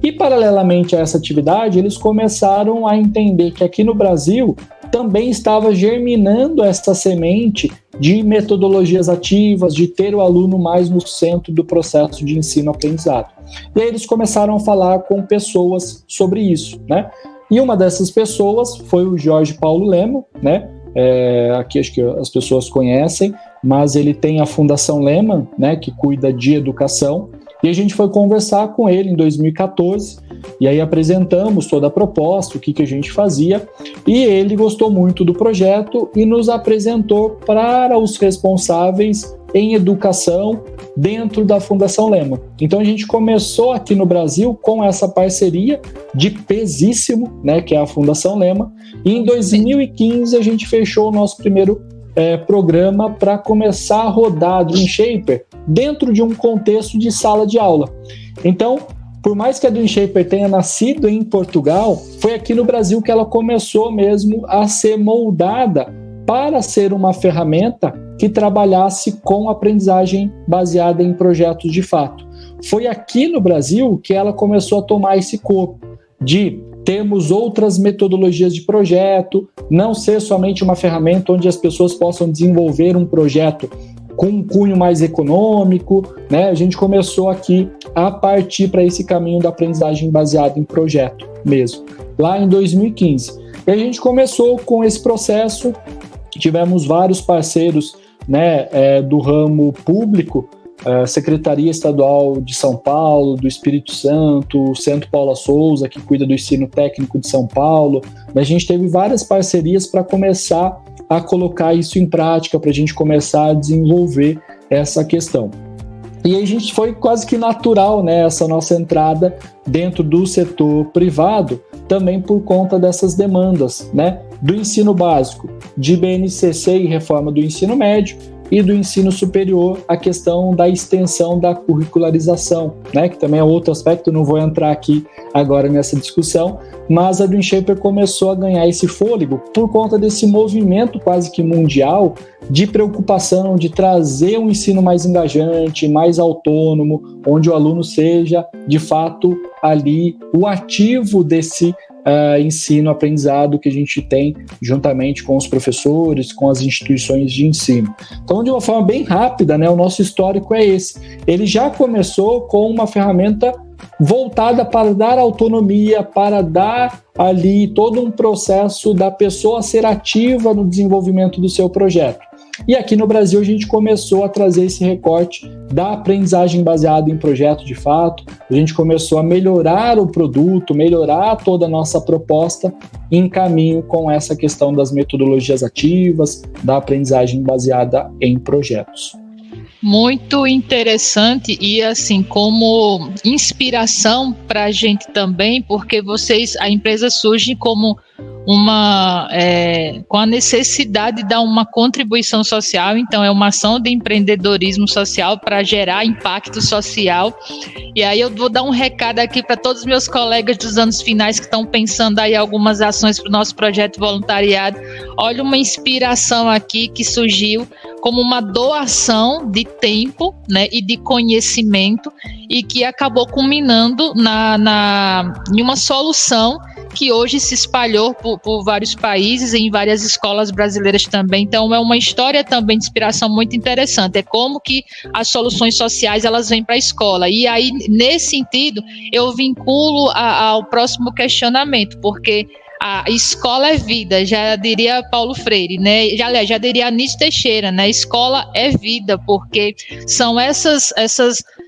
E, paralelamente a essa atividade, eles começaram a entender que aqui no Brasil também estava germinando essa semente de metodologias ativas, de ter o aluno mais no centro do processo de ensino-aprendizado. E aí eles começaram a falar com pessoas sobre isso, né? E uma dessas pessoas foi o Jorge Paulo Lema, né? Aqui acho que as pessoas conhecem, mas ele tem a Fundação Lehman, né, que cuida de educação, e a gente foi conversar com ele em 2014, e aí apresentamos toda a proposta, o que a gente fazia, e ele gostou muito do projeto e nos apresentou para os responsáveis em educação dentro da Fundação Lehman. Então a gente começou aqui no Brasil com essa parceria de pesíssimo, né, que é a Fundação Lehman, e em 2015 a gente fechou o nosso primeiro programa para começar a rodar Dream Shaper dentro de um contexto de sala de aula. Então, por mais que a Dream Shaper tenha nascido em Portugal, foi aqui no Brasil que ela começou mesmo a ser moldada para ser uma ferramenta que trabalhasse com aprendizagem baseada em projetos de fato. Foi aqui no Brasil que ela começou a tomar esse corpo de termos outras metodologias de projeto, não ser somente uma ferramenta onde as pessoas possam desenvolver um projeto com um cunho mais econômico, né? A gente começou aqui a partir para esse caminho da aprendizagem baseada em projeto mesmo, lá em 2015. E a gente começou com esse processo tivemos vários parceiros, né, do ramo público, Secretaria Estadual de São Paulo, do Espírito Santo, o Centro Paula Souza, que cuida do ensino técnico de São Paulo. A gente teve várias parcerias para começar a colocar isso em prática, para a gente começar a desenvolver essa questão. E aí a gente foi quase que natural, né, essa nossa entrada dentro do setor privado, também por conta dessas demandas, né, do ensino básico, de BNCC e reforma do ensino médio, e do ensino superior, a questão da extensão da curricularização, né, que também é outro aspecto, não vou entrar aqui agora nessa discussão, mas a Dream Shaper começou a ganhar esse fôlego por conta desse movimento quase que mundial de preocupação de trazer um ensino mais engajante, mais autônomo, onde o aluno seja, de fato, ali o ativo desse ensino-aprendizado que a gente tem juntamente com os professores, com as instituições de ensino. Então, de uma forma bem rápida, né, o nosso histórico é esse. Ele já começou com uma ferramenta voltada para dar autonomia, para dar ali todo um processo da pessoa ser ativa no desenvolvimento do seu projeto. E aqui no Brasil a gente começou a trazer esse recorte da aprendizagem baseada em projeto de fato, a gente começou a melhorar o produto, melhorar toda a nossa proposta em caminho com essa questão das metodologias ativas, da aprendizagem baseada em projetos. Muito interessante e assim como inspiração para a gente também, porque a empresa surge como com a necessidade de dar uma contribuição social, então é uma ação de empreendedorismo social para gerar impacto social. E aí eu vou dar um recado aqui para todos os meus colegas dos anos finais que estão pensando aí algumas ações para o nosso projeto voluntariado. Olha uma inspiração aqui que surgiu como uma doação de tempo, né, e de conhecimento e que acabou culminando em uma solução que hoje se espalhou por vários países e em várias escolas brasileiras também. Então é uma história também de inspiração muito interessante. É como que as soluções sociais elas vêm para a escola. E aí, nesse sentido, eu vinculo ao próximo questionamento, porque a escola é vida, já diria Paulo Freire, né? Já diria Anísio Teixeira, né? Escola é vida, porque são essas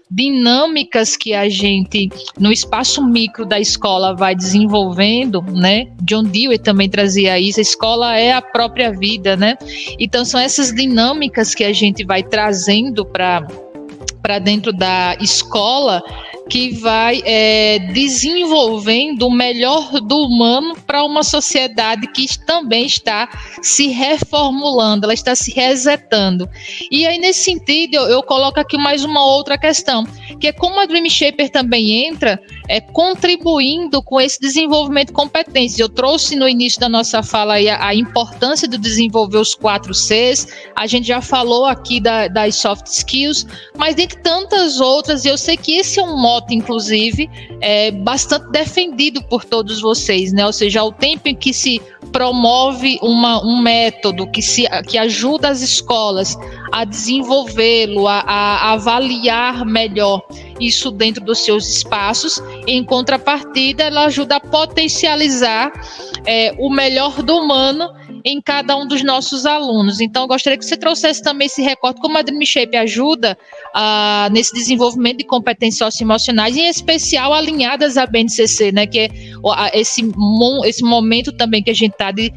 dinâmicas que a gente, no espaço micro da escola, vai desenvolvendo, né? John Dewey também trazia isso, a escola é a própria vida, né? Então, são essas dinâmicas que a gente vai trazendo para dentro da escola que vai desenvolvendo o melhor do humano para uma sociedade que também está se reformulando, ela está se resetando. E aí, nesse sentido, eu coloco aqui mais uma outra questão, que é como a Dream Shaper também entra contribuindo com esse desenvolvimento de competências. Eu trouxe no início da nossa fala aí a importância de desenvolver os 4 Cs, a gente já falou aqui das soft skills, mas dentre tantas outras, eu sei que esse é um mote, inclusive, bastante defendido por todos vocês, né? Ou seja, ao tempo em que se promove um método que ajuda as escolas a desenvolvê-lo, a avaliar melhor isso dentro dos seus espaços, em contrapartida, ela ajuda a potencializar o melhor do humano em cada um dos nossos alunos. Então, eu gostaria que você trouxesse também esse recorte, como a Dream Shaper ajuda nesse desenvolvimento de competências socioemocionais, em especial alinhadas à BNCC, né, que é esse momento também que a gente está de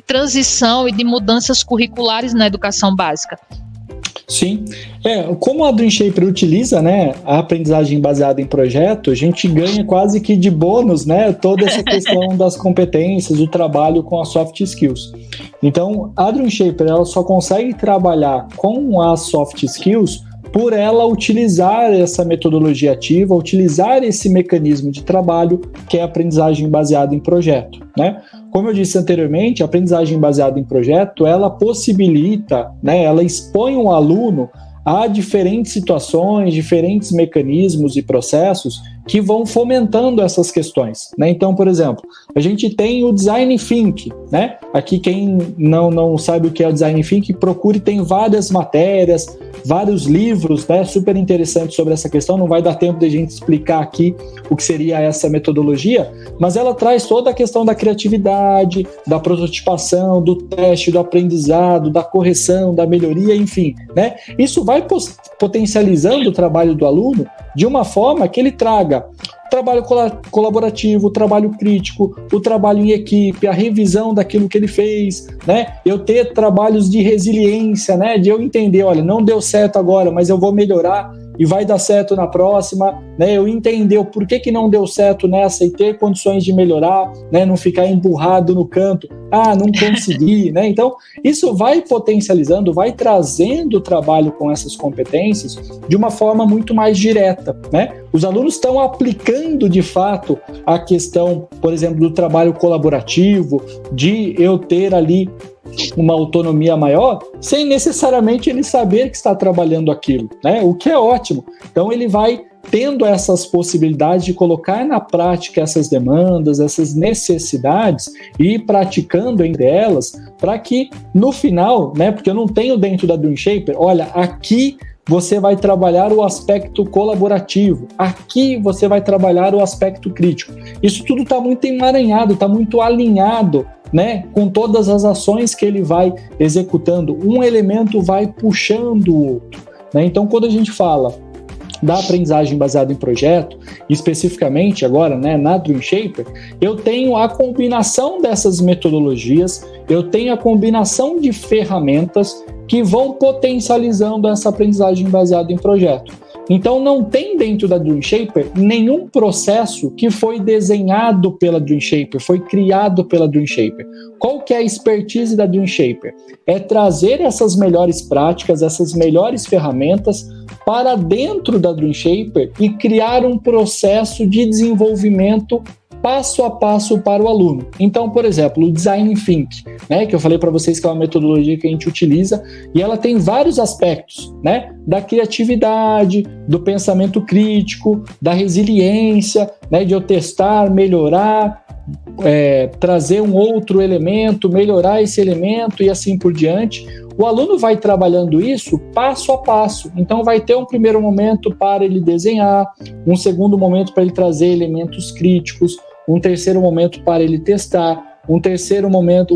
transição e de mudanças curriculares na educação básica. Sim, como a Dream Shaper utiliza, né, a aprendizagem baseada em projeto, a gente ganha quase que de bônus, né, toda essa questão das competências, do trabalho com as soft skills. Então, a Dream Shaper ela só consegue trabalhar com as soft skills por ela utilizar essa metodologia ativa, utilizar esse mecanismo de trabalho que é a aprendizagem baseada em projeto, né? Como eu disse anteriormente, a aprendizagem baseada em projeto, ela possibilita, né, ela expõe o aluno a diferentes situações, diferentes mecanismos e processos que vão fomentando essas questões, né? Então, por exemplo, a gente tem o Design Think, né? Aqui quem não sabe o que é o Design Think, procure, tem várias matérias, vários livros, né, super interessantes sobre essa questão. Não vai dar tempo de a gente explicar aqui o que seria essa metodologia, mas ela traz toda a questão da criatividade, da prototipação, do teste, do aprendizado, da correção, da melhoria, enfim, né? Isso vai potencializando o trabalho do aluno de uma forma que ele traga trabalho colaborativo, o trabalho crítico, o trabalho em equipe, a revisão daquilo que ele fez, né? Eu ter trabalhos de resiliência, né? De eu entender, olha, não deu certo agora, mas eu vou melhorar e vai dar certo na próxima, né? Eu entender o porquê que não deu certo nessa e ter condições de melhorar, né? Não ficar emburrado no canto, não consegui, né? Então, isso vai potencializando, vai trazendo o trabalho com essas competências de uma forma muito mais direta, né? Os alunos estão aplicando, de fato, a questão, por exemplo, do trabalho colaborativo, de eu ter ali uma autonomia maior, sem necessariamente ele saber que está trabalhando aquilo, né? O que é ótimo. Então, ele vai tendo essas possibilidades de colocar na prática essas demandas, essas necessidades e ir praticando entre elas para que, no final, né? Porque eu não tenho dentro da Dream Shaper, olha, aqui você vai trabalhar o aspecto colaborativo, aqui você vai trabalhar o aspecto crítico. Isso tudo está muito emaranhado, está muito alinhado, né, com todas as ações que ele vai executando. Um elemento vai puxando o outro, né? Então, quando a gente fala da aprendizagem baseada em projeto, especificamente agora, né, na Dream Shaper, eu tenho a combinação dessas metodologias, eu tenho a combinação de ferramentas que vão potencializando essa aprendizagem baseada em projeto. Então, não tem dentro da Dream Shaper nenhum processo que foi desenhado pela Dream Shaper, foi criado pela Dream Shaper. Qual que é a expertise da Dream Shaper? É trazer essas melhores práticas, essas melhores ferramentas para dentro da Dream Shaper e criar um processo de desenvolvimento passo a passo para o aluno. Então, por exemplo, o Design Think, né, que eu falei para vocês que é uma metodologia que a gente utiliza, e ela tem vários aspectos, né, da criatividade, do pensamento crítico, da resiliência, né, de eu testar, melhorar, trazer um outro elemento, melhorar esse elemento e assim por diante. O aluno vai trabalhando isso passo a passo. Então, vai ter um primeiro momento para ele desenhar, um segundo momento para ele trazer elementos críticos, um terceiro momento para ele testar, um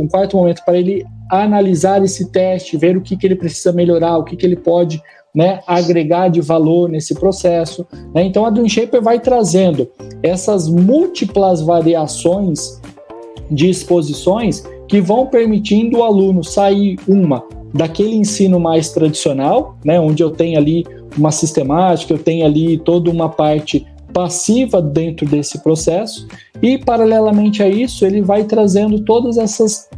quarto momento para ele analisar esse teste, ver o que ele precisa melhorar, o que ele pode, né, agregar de valor nesse processo, né? Então, a Dream Shaper vai trazendo essas múltiplas variações de exposições que vão permitindo o aluno sair daquele ensino mais tradicional, né, onde eu tenho ali uma sistemática, eu tenho ali toda uma parte passiva dentro desse processo, e paralelamente a isso ele vai trazendo todas essas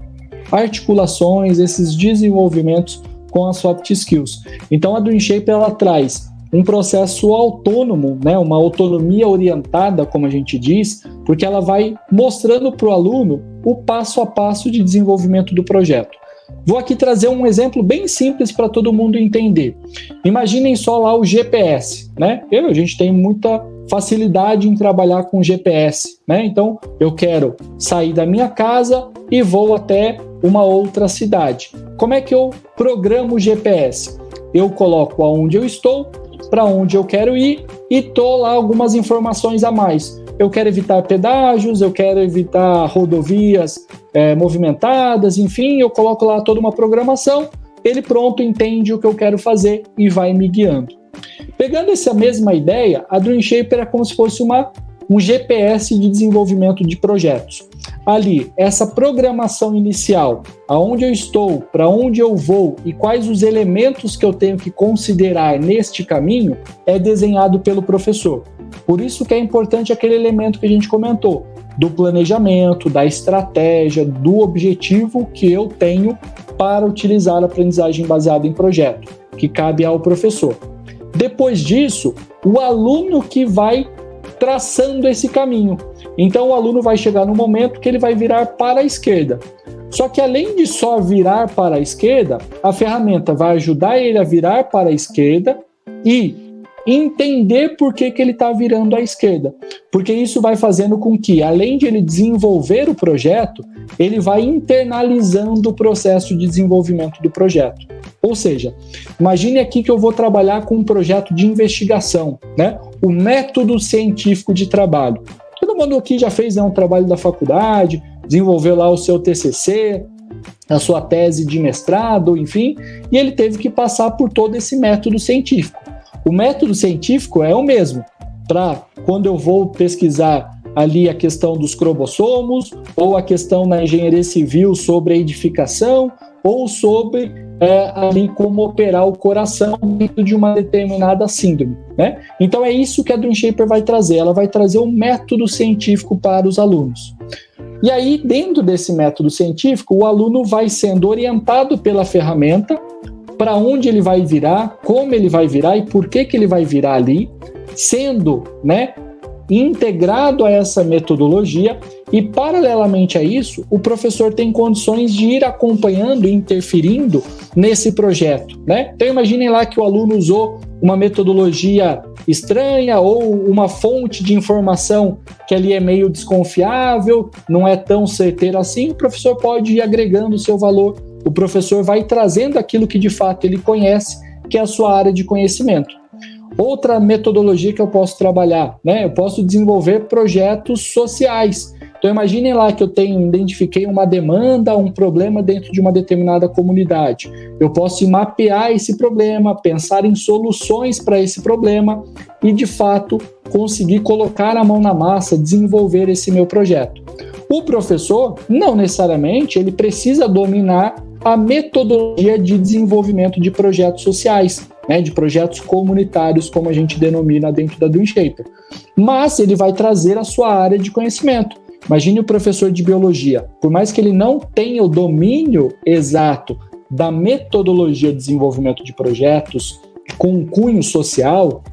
articulações, esses desenvolvimentos com as soft skills. Então a Dream Shaper ela traz um processo autônomo, né, uma autonomia orientada, como a gente diz, porque ela vai mostrando para o aluno o passo a passo de desenvolvimento do projeto. Vou aqui trazer um exemplo bem simples para todo mundo entender. Imaginem só lá o GPS, né? A gente tem muita facilidade em trabalhar com GPS, né? Então, eu quero sair da minha casa e vou até uma outra cidade. Como é que eu programo o GPS? Eu coloco aonde eu estou, para onde eu quero ir e tô lá algumas informações a mais. Eu quero evitar pedágios, eu quero evitar rodovias movimentadas, enfim, eu coloco lá toda uma programação, ele pronto entende o que eu quero fazer e vai me guiando. Pegando essa mesma ideia, a Dream Shaper é como se fosse um GPS de desenvolvimento de projetos. Ali, essa programação inicial, aonde eu estou, para onde eu vou e quais os elementos que eu tenho que considerar neste caminho, é desenhado pelo professor. Por isso que é importante aquele elemento que a gente comentou, do planejamento, da estratégia, do objetivo que eu tenho para utilizar a aprendizagem baseada em projeto, que cabe ao professor. Depois disso, o aluno que vai traçando esse caminho. Então, o aluno vai chegar no momento que ele vai virar para a esquerda. Só que, além de só virar para a esquerda, a ferramenta vai ajudar ele a virar para a esquerda e entender por que ele está virando à esquerda. Porque isso vai fazendo com que, além de ele desenvolver o projeto, ele vai internalizando o processo de desenvolvimento do projeto. Ou seja, imagine aqui que eu vou trabalhar com um projeto de investigação, né? O método científico de trabalho. Todo mundo aqui já fez, né, um trabalho da faculdade, desenvolveu lá o seu TCC, a sua tese de mestrado, enfim, e ele teve que passar por todo esse método científico. O método científico é o mesmo para quando eu vou pesquisar ali a questão dos cromossomos, ou a questão na engenharia civil sobre a edificação, ou sobre ali como operar o coração dentro de uma determinada síndrome, né? Então é isso que a Dream Shaper vai trazer, ela vai trazer um método científico para os alunos. E aí, dentro desse método científico, o aluno vai sendo orientado pela ferramenta para onde ele vai virar, como ele vai virar e por que ele vai virar ali, sendo, né, integrado a essa metodologia, e paralelamente a isso, o professor tem condições de ir acompanhando e interferindo nesse projeto, né? Então imaginem lá que o aluno usou uma metodologia estranha ou uma fonte de informação que ali é meio desconfiável, não é tão certeira assim, o professor pode ir agregando o seu valor, o professor vai trazendo aquilo que de fato ele conhece, que é a sua área de conhecimento. Outra metodologia que eu posso trabalhar, né? Eu posso desenvolver projetos sociais. Então imaginem lá que eu identifiquei uma demanda, um problema dentro de uma determinada comunidade. Eu posso mapear esse problema, pensar em soluções para esse problema e, de fato, conseguir colocar a mão na massa, desenvolver esse meu projeto. O professor, não necessariamente, ele precisa dominar a metodologia de desenvolvimento de projetos sociais, né, de projetos comunitários, como a gente denomina dentro da Dream Shaper. Mas ele vai trazer a sua área de conhecimento. Imagine o professor de biologia, por mais que ele não tenha o domínio exato da metodologia de desenvolvimento de projetos com um cunho social,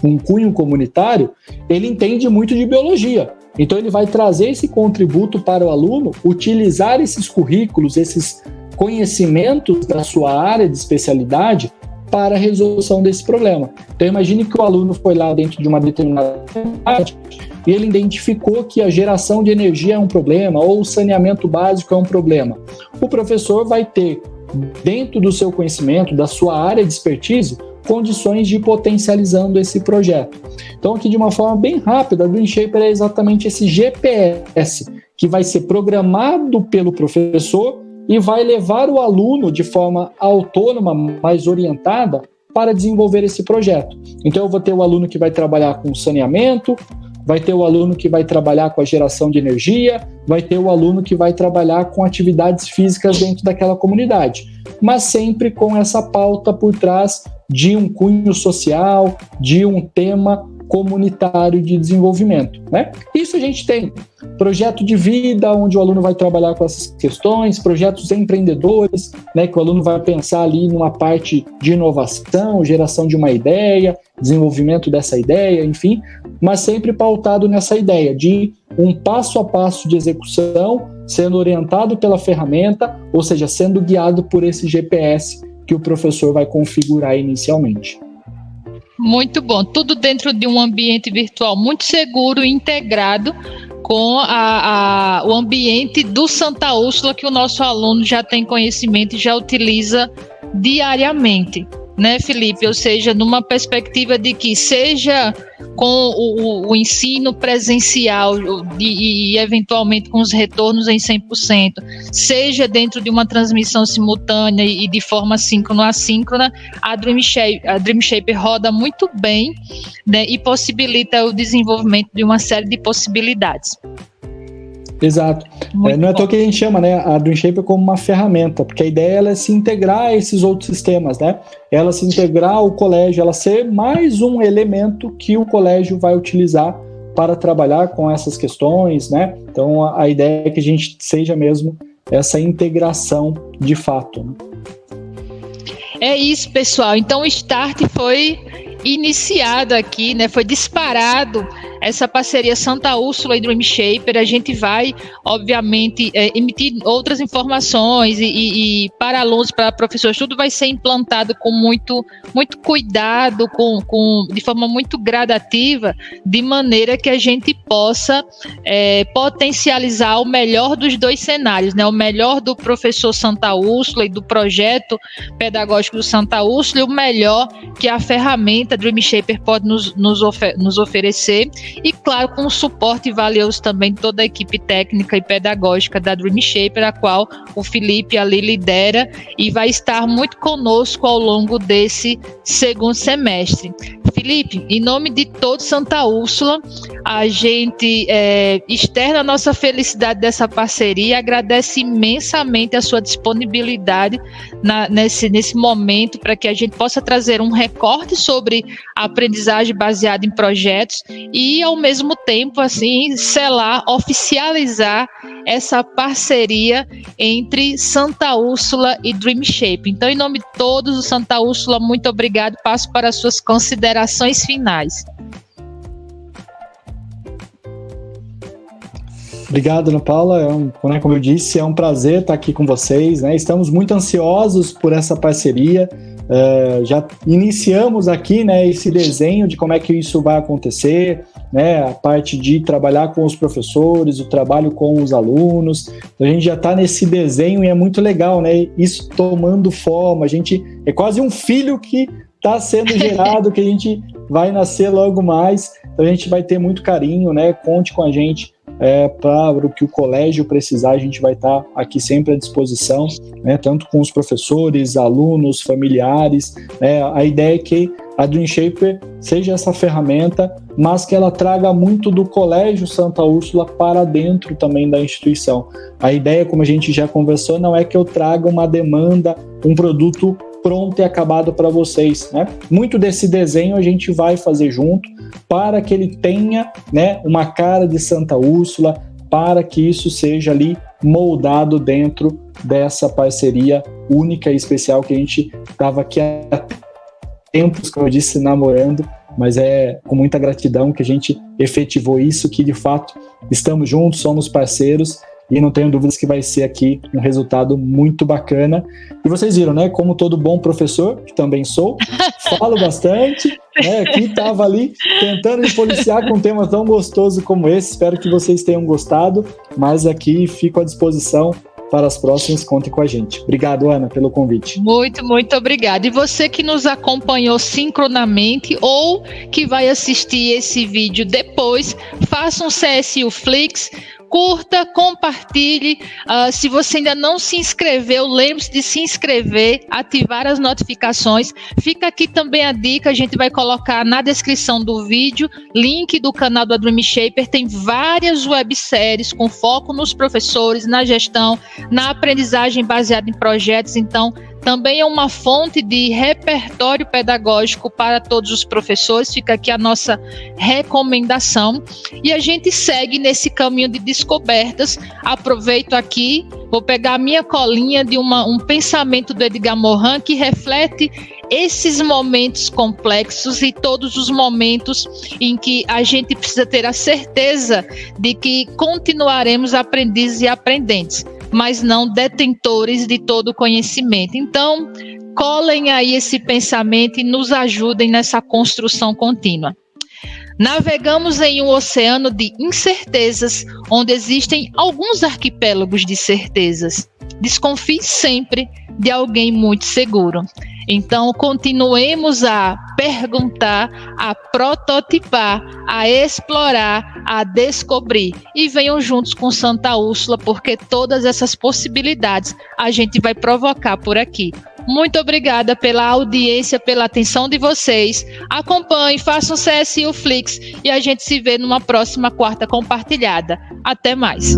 um cunho comunitário, ele entende muito de biologia. Então ele vai trazer esse contributo para o aluno, utilizar esses currículos, esses conhecimentos da sua área de especialidade para a resolução desse problema. Então imagine que o aluno foi lá dentro de uma determinada área e ele identificou que a geração de energia é um problema ou o saneamento básico é um problema. O professor vai ter, dentro do seu conhecimento, da sua área de expertise, condições de ir potencializando esse projeto. Então aqui de uma forma bem rápida, a Dream Shaper é exatamente esse GPS que vai ser programado pelo professor e vai levar o aluno de forma autônoma, mais orientada, para desenvolver esse projeto. Então eu vou ter o aluno que vai trabalhar com saneamento, vai ter o aluno que vai trabalhar com a geração de energia, vai ter o aluno que vai trabalhar com atividades físicas dentro daquela comunidade, mas sempre com essa pauta por trás de um cunho social, de um tema comunitário de desenvolvimento, né? Isso a gente tem projeto de vida, onde o aluno vai trabalhar com essas questões, projetos empreendedores, né, que o aluno vai pensar ali numa parte de inovação, geração de uma ideia, desenvolvimento dessa ideia, enfim, mas sempre pautado nessa ideia de um passo a passo de execução, sendo orientado pela ferramenta, ou seja, sendo guiado por esse GPS que o professor vai configurar inicialmente. Muito bom, tudo dentro de um ambiente virtual muito seguro e integrado com o ambiente do Santa Úrsula, que o nosso aluno já tem conhecimento e já utiliza diariamente, né, Felipe? Ou seja, numa perspectiva de que seja com o ensino presencial e eventualmente com os retornos em 100%, seja dentro de uma transmissão simultânea e de forma síncrona-assíncrona, a Dream Shaper roda muito bem, né, e possibilita o desenvolvimento de uma série de possibilidades. Exato. Não é à toa que a gente chama, né, a Dream Shaper como uma ferramenta, porque a ideia ela é se integrar a esses outros sistemas, né? Ela se integrar ao colégio, ela ser mais um elemento que o colégio vai utilizar para trabalhar com essas questões, né? Então a ideia é que a gente seja mesmo essa integração de fato, né? É isso, pessoal. Então o Start foi iniciado aqui, né? Foi disparado essa parceria Santa Úrsula e Dream Shaper. A gente vai, obviamente, emitir outras informações e para alunos, para professores, tudo vai ser implantado com muito cuidado, de forma muito gradativa, de maneira que a gente possa potencializar o melhor dos dois cenários, né? O melhor do professor Santa Úrsula e do projeto pedagógico do Santa Úrsula e o melhor que a ferramenta Dream Shaper pode nos oferecer, e claro, com o suporte valioso também de toda a equipe técnica e pedagógica da Dream Shaper, a qual o Felipe ali lidera e vai estar muito conosco ao longo desse segundo semestre. Felipe, em nome de todo Santa Úrsula, a gente externa a nossa felicidade dessa parceria, agradece imensamente a sua disponibilidade nesse momento, para que a gente possa trazer um recorte sobre a aprendizagem baseada em projetos e, ao mesmo tempo, assim, selar, oficializar essa parceria entre Santa Úrsula e Dream Shaper. Então, em nome de todos, o Santa Úrsula, muito obrigado. Passo para as suas considerações finais. Obrigado, Ana Paula. Como eu disse, é um prazer estar aqui com vocês, né? Estamos muito ansiosos por essa parceria. Já iniciamos aqui, né, esse desenho de como é que isso vai acontecer, né? A parte de trabalhar com os professores, o trabalho com os alunos. A gente já está nesse desenho e é muito legal, né? Isso tomando forma. A gente é quase um filho que está sendo gerado, que a gente vai nascer logo mais. Então a gente vai ter muito carinho, né? Conte com a gente. Para o que o colégio precisar, a gente vai estar aqui sempre à disposição, né, tanto com os professores, alunos, familiares. A ideia é que a Dream Shaper seja essa ferramenta, mas que ela traga muito do Colégio Santa Úrsula para dentro também da instituição. A ideia, como a gente já conversou, não é que eu traga uma demanda, um produto pronto e acabado para vocês, né? Muito desse desenho a gente vai fazer junto para que ele tenha, né, uma cara de Santa Úrsula, para que isso seja ali moldado dentro dessa parceria única e especial que a gente estava aqui há tempos, como eu disse, namorando, mas é com muita gratidão que a gente efetivou isso, que de fato estamos juntos, somos parceiros. E não tenho dúvidas que vai ser aqui um resultado muito bacana. E vocês viram, né? Como todo bom professor, que também sou, falo bastante, né? Aqui estava ali tentando me policiar com um tema tão gostoso como esse. Espero que vocês tenham gostado, mas aqui fico à disposição para as próximas. Contem com a gente. Obrigado, Ana, pelo convite. Muito, muito obrigada. E você que nos acompanhou sincronamente ou que vai assistir esse vídeo depois, faça um CSU Flix, curta, compartilhe. Se você ainda não se inscreveu, lembre-se de se inscrever, ativar as notificações. Fica aqui também a dica, a gente vai colocar na descrição do vídeo, link do canal da Dream Shaper. Tem várias webséries com foco nos professores, na gestão, na aprendizagem baseada em projetos. Então, também é uma fonte de repertório pedagógico para todos os professores. Fica aqui a nossa recomendação. E a gente segue nesse caminho de descobertas. Aproveito aqui, vou pegar a minha colinha de um pensamento do Edgar Morin que reflete esses momentos complexos e todos os momentos em que a gente precisa ter a certeza de que continuaremos aprendizes e aprendentes, mas não detentores de todo o conhecimento. Então, colhem aí esse pensamento e nos ajudem nessa construção contínua. Navegamos em um oceano de incertezas, onde existem alguns arquipélagos de certezas. Desconfie sempre de alguém muito seguro. Então, continuemos a perguntar, a prototipar, a explorar, a descobrir. E venham juntos com Santa Úrsula, porque todas essas possibilidades a gente vai provocar por aqui. Muito obrigada pela audiência, pela atenção de vocês. Acompanhem, façam CSU Flix e a gente se vê numa próxima quarta compartilhada. Até mais.